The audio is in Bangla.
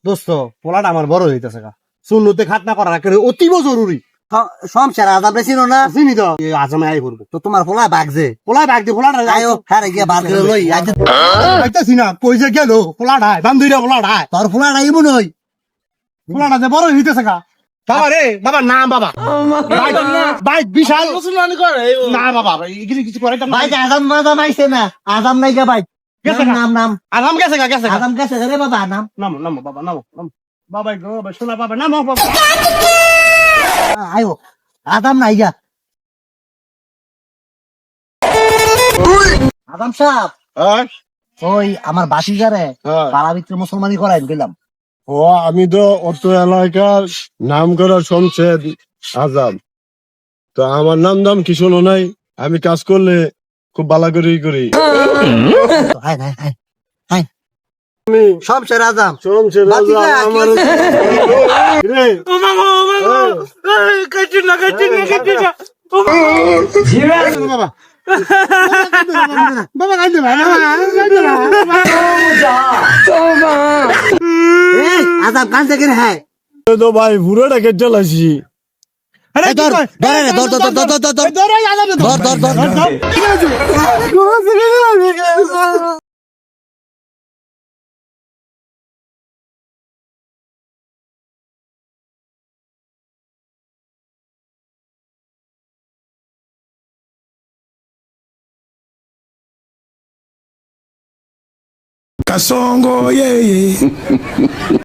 দোস্ত পোলাটা আমার বড় হইতেছে গা শূন্যতে খাতনা করা অতীব জরুরি সমস্যা আজাম ছিল না চিনি তো এই আজমে আই করবো তো তোমার পোলা বাগছে পোলাই ব্যাগ দিয়ে পোলাটা আয়ো হ্যাঁ গিয়া বার করে লই আইতাছি না কইছে গেল পোলাটায় বান্ধুইরা পোলাটায় তোর পোলা আইব নই পোলাটা যে বড় হইতেছে গা বাবা রে বাবা না বাবা ভাই বিশাল না বাবা এগুলি কিছু করে না ভাই আজাম মাজাম আইছে না আজাম নাই গা ভাই গেছে গা। নাম নাম আরাম গেছে গা গেছে গা আজাম গেছে রে বাবা নাম নামো নামো বাবা নামো নামো বাবা গো বাবা শোনা বাবা নামো বাবা আয়ো আজাম নাই গা আজাম সাহেব ওই আমার বাসিজারে পাড়া ভিতরে মুসলমানি করাই গেলাম ও আমি তো অত এলাকার নাম করা শমশেদ আজাম তো আমার নাম কি শোনো নাই আমি কাজ করলে খুব ভালো করেই করি hi hi hi hi Shamsher Azam Shamshed বাতিজা, আজাম কি আমার রে, বাবা বাবা কাইতে না এই আজাম কান থেকে হ্যাঁ তো ভাই পুরোটা কেটে লাসি আরে ধর ধর রে ধর ধর ধর ধর ধর ধর ধর আজাবে ধর ধর ধর Kasongo, yeah, yeah.